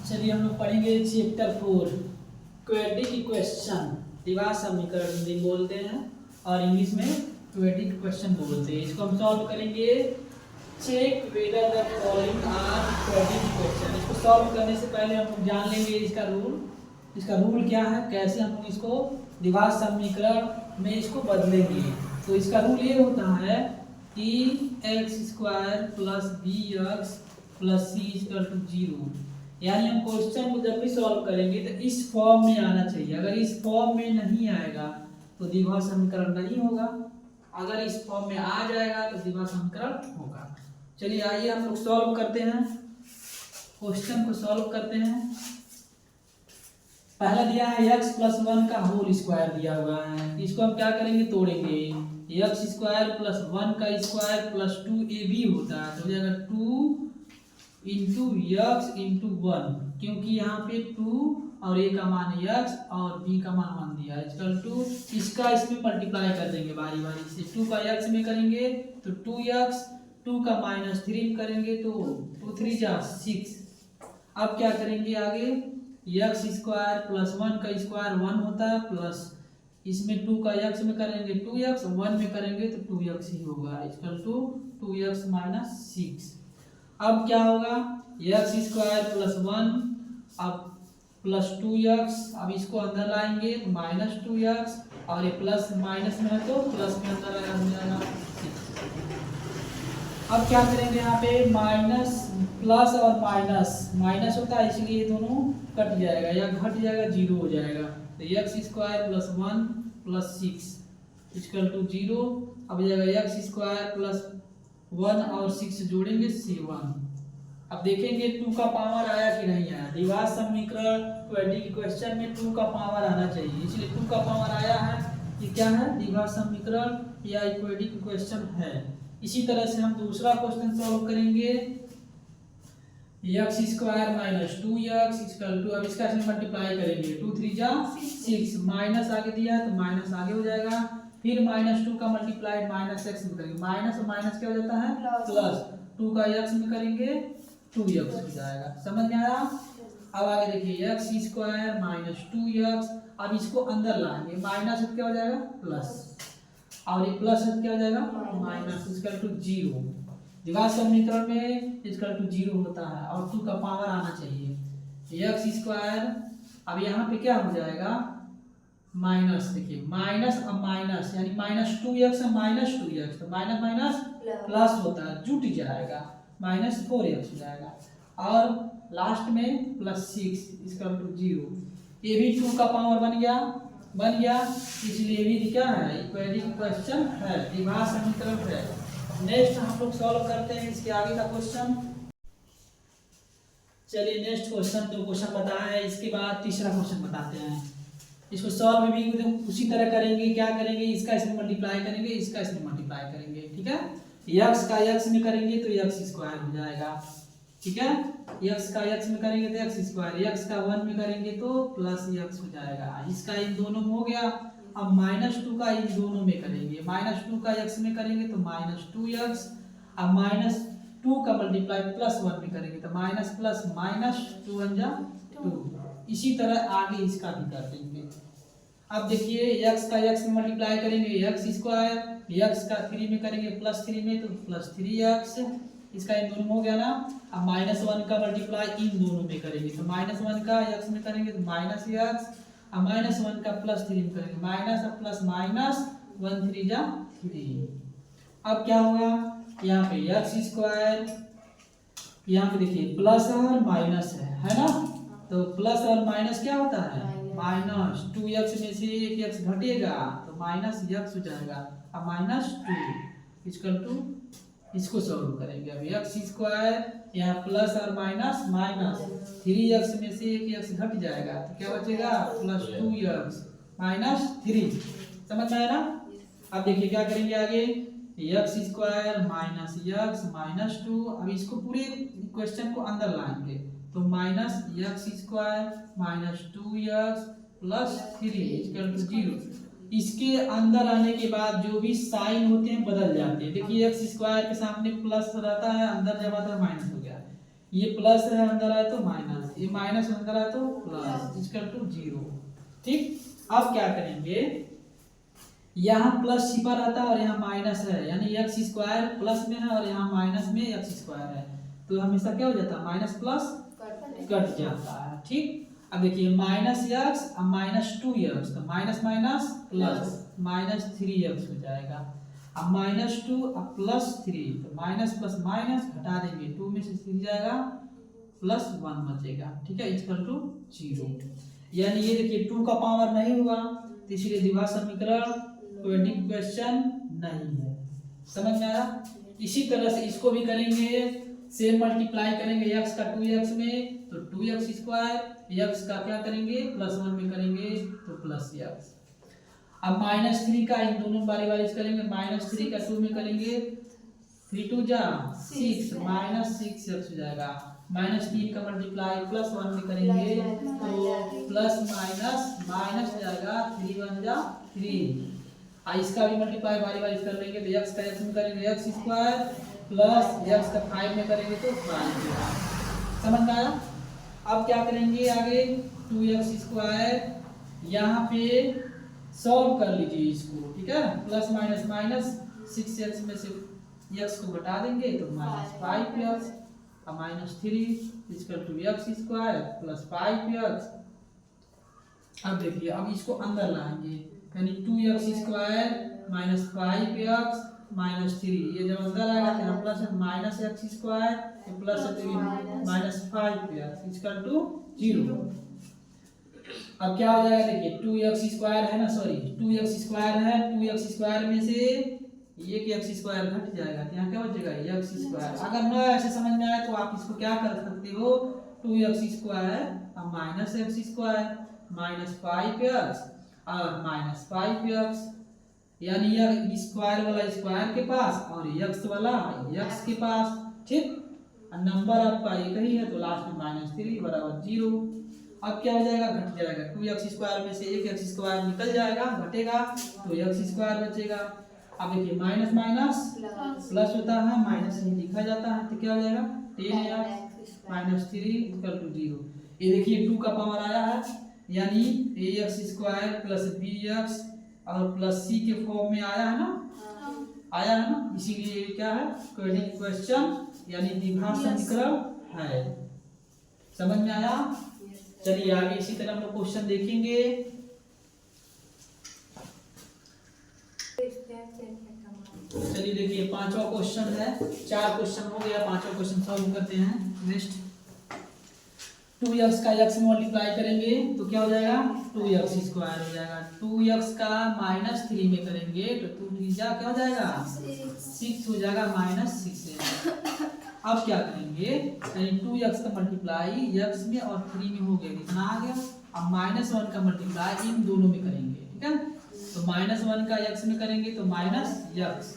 चलिए हम लोग पढ़ेंगे चैप्टर 4 क्वेड्रिक इक्वेशन, द्विघात समीकरण हिंदी में बोलते हैं और इंग्लिश में क्वेड्रिक इक्वेशन बोलते हैं। इसको हम सॉल्व करेंगे। Check whether the following are quadratic equation. इसको सॉल्व करने से पहले हम लोग जान लेंगे इसका रूल। इसका रूल क्या है, कैसे हम लोग इसको द्विघात समीकरण में इसको बदलेंगे। तो इसका रूल ये होता है कि x square plus b x plus c equal to 0। यानी हम क्वेश्चन को जब भी सॉल्व करेंगे तो इस फॉर्म में आना चाहिए। अगर इस फॉर्म में नहीं आएगा तो द्विघात समीकरण नहीं होगा, अगर इस फॉर्म में आ जाएगा तो द्विघात समीकरण होगा। चलिए आइए हम लोग सॉल्व करते हैं, क्वेश्चन को सॉल्व करते हैं। पहला दिया है x प्लस 1 का होल स्क्वायर दिया हुआ है। इसको हम क्या करेंगे, तोड़ेंगे। x स्क्वायर प्लस 1 का स्क्वायर प्लस 2ab होता है, तो हो जाएगा 2 इंटू यक्स इंटू 1, क्योंकि यहाँ पे 2 और a का मान x और b का मान 1 दिया है। इक्वल टू इसका इसमें मल्टीप्लाई कर देंगे बारी बारी से। 2 का x में करेंगे तो 2x, 2 का माइनस 3 करेंगे तो 2 3 जा 6। अब क्या करेंगे आगे, x स्क्वायर प्लस 1 का स्क्वायर 1 होता है, प्लस इसमें 2 का x में करेंगे 2x, 1 में करेंगे तो 2x ही होगा। Equal to 2x minus 6। अब क्या होगा, x स्क्वायर प्लस 1 अब प्लस 2x, अब इसको अंदर लाएंगे माइनस 2x, और ये प्लस माइनस में है तो प्लस में अंदर आएगा 6। अब क्या करेंगे, यहाँ पे माइनस प्लस और माइनस माइनस होता है इसलिए दोनों कट जाएगा या घट जाएगा, 0 हो जाएगा। तो x square plus 1 plus 6 equal to 0। अब जाएगा x स्क्वायर प्लस 1 और 6 जोड़ेंगे 7। अब देखेंगे 2 का पावर आया कि नहीं आया। द्विघात समीकरण क्वेड्रिक इक्वेशन में 2 का पावर आना चाहिए, इसलिए 2 का पावर आया है। ये क्या है, द्विघात समीकरण या क्वेड्रिक इक्वेशन है। इसी तरह से हम दूसरा क्वेश्चन सॉल्व करेंगे। x square minus 2x equal to, अब इसका इसमें मल्टीप्लाई करेंगे 2 3 जा 6, माइनस आगे दिया है तो माइनस आगे हो जाएगा। फिर माइनस 2 का मल्टीप्लाई माइनस x में करेंगे, माइनस और माइनस क्या हो जाता है प्लस, 2 का x में करेंगे 2x हो जाएगा। समझ में आया। अब आगे देखिए x स्क्वायर माइनस 2x, अब इसको अंदर लाएंगे, माइनस क्या हो जाएगा प्लस, और ये प्लस क्या हो जाएगा माइनस, इक्वल टू 0। द्विघात समीकरण में इक्वल टू 0 होता है और 2 का पावर आना चाहिए। x स्क्वायर, अब यहाँ पे क्या हो जाएगा माइनस, देखिए माइनस अब माइनस यानी माइनस 2x माइनस 2x, तो माइनस माइनस प्लस होता है, जुट जाएगा, माइनस 4x हो जाएगा। और लास्ट में प्लस 6 इक्वल टू 0। ये भी 2 का पावर बन गया, इसलिए भी क्या है, क्वेड्रिक इक्वेशन है, द्विघात समीकरण है। नेक्स्ट हम लोग सॉल्व करते हैं इसके आगे का क्वेश्चन। चलिए नेक्स्ट क्वेश्चन, 2 क्वेश्चन बताया है, इसके बाद तीसरा क्वेश्चन बताते हैं। इसको सॉल्व भी उसी तरह करेंगे। क्या करेंगे, इसका इसमें मल्टीप्लाई करेंगे, इसका इसमें मल्टीप्लाई करेंगे, ठीक है। x का x में करेंगे तो x स्क्वायर हो जाएगा, ठीक है। x का x में करेंगे तो x स्क्वायर, x का 1 में करेंगे तो प्लस x हो जाएगा। इसका इन दोनों में हो गया। अब माइनस 2 का इन दोनों में करेंगे, माइनस 2 का x में करेंगे तो माइनस 2x, अब माइनस 2 का मल्टीप्लाई प्लस 1 में करेंगे तो माइनस प्लस माइनस 2 1 जा 2। इसी तरह आगे इसका भी कर देंगे। अब देखिए x का x में मल्टीप्लाई करेंगे x स्क्वायर, x का 3 में करेंगे प्लस 3 में तो प्लस 3x, इसका इन दोनों में हो गया ना। अब माइनस 1 का मल्टीप्लाई इन दोनों में करेंगे तो माइनस 1 का x में करेंगे तो माइनस x, अब माइनस 1 का प्लस 3 में करेंगे माइनस, अब प्लस माइनस 1 3 जा 3। अब क्या होगा, यहाँ पे x स्क्वायर, यहाँ पे देखिए प्लस और माइनस है ना, तो प्लस और माइनस क्या होता है माइनस, 2x में से एक x घटेगा तो माइनस x हो जाएगा। अब माइनस 2 इक्वल टू, इसको सॉल्व करेंगे। अब x स्क्वायर, यहाँ प्लस और माइनस माइनस, 3x में से एक x घट जाएगा तो क्या बचेगा प्लस 2x माइनस 3। समझ में आया ना। अब देखिए क्या करेंगे आगे, x square minus x minus 2, अब इसको पूरे क्वेश्चन को अंदर लाएंगे तो minus x square minus 2x plus 3 equal to 0। इसके अंदर आने के बाद जो भी साइन होते हैं बदल जाते हैं। देखिए x स्क्वायर के सामने प्लस रहता है, अंदर जब आता है माइनस हो गया। ये प्लस है अंदर आए तो माइनस, ये माइनस अंदर आए तो प्लस, इक्वल टू 0। ठीक, अब क्या करेंगे, यहाँ प्लस छिपा रहता है और यहाँ माइनस है, यानी एक्स स्क्वायर प्लस में है और यहाँ माइनस में एक्स स्क्वायर है, तो हमेशा क्या हो जाता है, माइनस प्लस कट जाता है। ठीक, अब देखिए माइनस एक्स और माइनस 2x, तो minus minus plus, minus 3x हो जाएगा। अब माइनस 2 और प्लस 3, तो माइनस प्लस माइनस घटा देंगे, 2 में से 3 जाएगा, प्लस 1 बचेगा। ठीक है, इक्वल टू 0। यानी ये देखिए 2 का पावर नहीं हुआ, तो इसलिए द्विघात समीकरण क्वाड्रेटिक क्वेश्चन नहीं है। समझ में आया? इसी तरह से इसको भी करेंगे, सेम मल्टीप्लाई करेंगे x का 2x में तो 2x स्क्वायर, x का क्या करेंगे प्लस 1 में करेंगे तो प्लस x। अब माइनस 3 का इन दोनों बारी बारी से करेंगे, माइनस 3 का 2 में करेंगे, 3 2 जा 6, माइनस 6x हो जाएगा। माइनस 3 का मल्टीप्लाई प्लस 1 में करेंगे तो प्लस माइनस माइनस हो जाएगा, 3 1 जा 3। इसका भी मल्टीप्लाई बारी बारी कर लेंगे, तो x का x में करेंगे x स्क्वायर प्लस x का 5 में करेंगे तो 5। समझ में आया? अब क्या करेंगे आगे, 2x स्क्वायर यहाँ पे सॉल्व कर लीजिए इसको। ठीक है, प्लस माइनस माइनस, 6x में से x को घटा देंगे तो माइनस 5x और minus 3 equal to x square plus 5x। अब देखिए, अब इसको अंदर लाएंगे, यानी 2x square minus 5x minus 3, ये जब अंदर आएगा तो यहाँ प्लस है माइनस x स्क्वायर तो प्लस है माइनस 5x इक्वल टू 0। अब क्या हो जाएगा, देखिए 2x स्क्वायर है ना, सॉरी 2x स्क्वायर है, 2x स्क्वायर में से ये कि x स्क्वायर घट जाएगा, तो यहाँ क्या बचेगा x स्क्वायर। अगर न ऐसे समझ में आए तो आप इसको क्या कर सकते हो, 2x स्क्वायर और minus x square minus 5x और माइनस 5x, यानी यह स्क्वायर वाला स्क्वायर के पास और x वाला x के पास। ठीक, नंबर आपका एक ही है तो लास्ट में माइनस 3 बराबर 0। अब क्या हो जाएगा, घट जाएगा, 2x स्क्वायर में से एक x स्क्वायर निकल जाएगा, घटेगा तो x स्क्वायर बचेगा। अब देखिए माइनस माइनस प्लस होता है, माइनस ही लिखा जाता है, तो क्या हो जाएगा 10x माइनस 3 इक्वल टू 0। ये देखिए 2 का पावर आया है, यानी ax स्क्वायर प्लस bx और प्लस c के फॉर्म में आया है ना, आया है ना, इसीलिए क्या है क्वाड्रेटिक क्वेश्चन यानी द्विघात समीकरण है। समझ में आया? चलिए आगे इसी तरह हम लोग क्वेश्चन देखेंगे। चलिए देखिए पांचवा क्वेश्चन है, 4 क्वेश्चन हो गया, पांचवा क्वेश्चन सॉल्व करते हैं। नेक्स्ट 2x का x में मल्टीप्लाई करेंगे तो क्या हो जाएगा, 2x स्क्वायर हो जाएगा। 2x का माइनस 3 में करेंगे तो 2 3 जा क्या हो जाएगा 6 हो जाएगा, माइनस 6। अब क्या करेंगे, यानी 2x का मल्टीप्लाई x में और 3 में हो गया, कितना आ गया। अब माइनस 1 का मल्टीप्लाई इन दोनों में करेंगे। ठीक है, तो माइनस 1 का x में करेंगे तो माइनस x,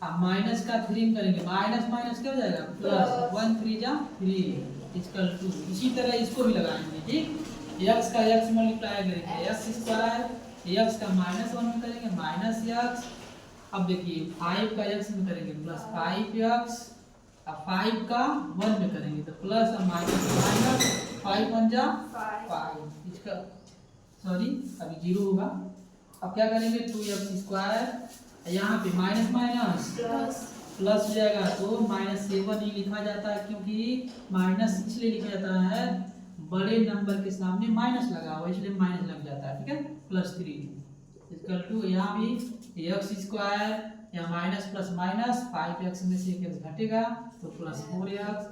अब माइनस का 3 में करेंगे, माइनस माइनस क्या हो जाएगा प्लस, 1 3 जा 3 इक्वल टू। इसी तरह इसको भी लगाएंगे। ठीक, x का x मल्टीप्लाई करेंगे x स्क्वायर, x का माइनस 1 में करेंगे माइनस x। अब देखिए 5 का x में करेंगे प्लस 5x, अब 5 का 1 में करेंगे तो प्लस और माइनस माइनस, 5 1 जा 5, इसका सॉरी अभी 0 होगा। अब क्या करेंगे 2x स्क्वायर, यहाँ पे माइनस माइनस प्लस हो जाएगा तो माइनस 7 ही लिखा जाता है, क्योंकि माइनस इसलिए लिखा जाता है बड़े नंबर के सामने माइनस लगा हुआ, इसलिए माइनस लग जाता है। ठीक है, प्लस 3 इक्वल टू, यहाँ भी x स्क्वायर या माइनस प्लस माइनस 5x में से एक घटेगा तो प्लस 4x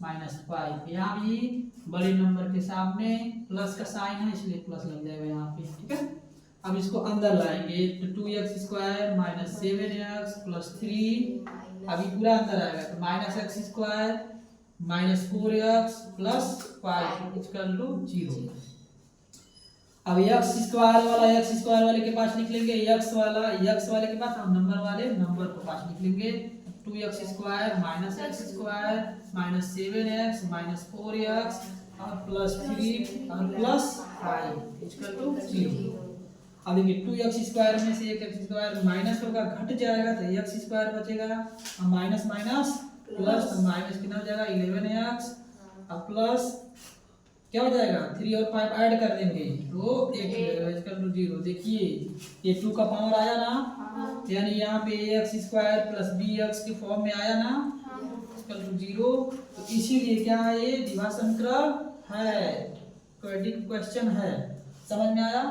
माइनस 5, यहाँ भी बड़े नंबर के सामने प्लस का साइन है इसलिए प्लस लग जाएगा यहाँ पे। ठीक है, अब इसको अंदर लाएंगे तो 2x square minus 7x plus 3, अभी पूरा अंदर आएगा तो minus x square minus 4x plus 5 equal to 0। अब x स्क्वायर वाले के पास लिख लेंगे, x वाले के पास, हम नंबर वाले नंबर को पास लिख लेंगे। 2x square minus x square minus 7x minus 4x और प्लस 3 और प्लस 5 इक्वल टू 0। अब देखिए 2x स्क्वायर में से एक x स्क्वायर माइनस होगा, घट जाएगा तो x स्क्वायर बचेगा, और माइनस माइनस प्लस, तो माइनस कितना हो जाएगा 11x अब प्लस क्या हो जाएगा 3 और 5 ऐड कर देंगे तो 8 इक्वल टू 0। देखिए ये 2 का पावर आया ना, यानी यहाँ पे ax स्क्वायर प्लस bx के फॉर्म में आया ना, इक्वल टू 0। तो इसीलिए क्या है, ये द्विघात समीकरण है, क्वेश्चन है। समझ में आया?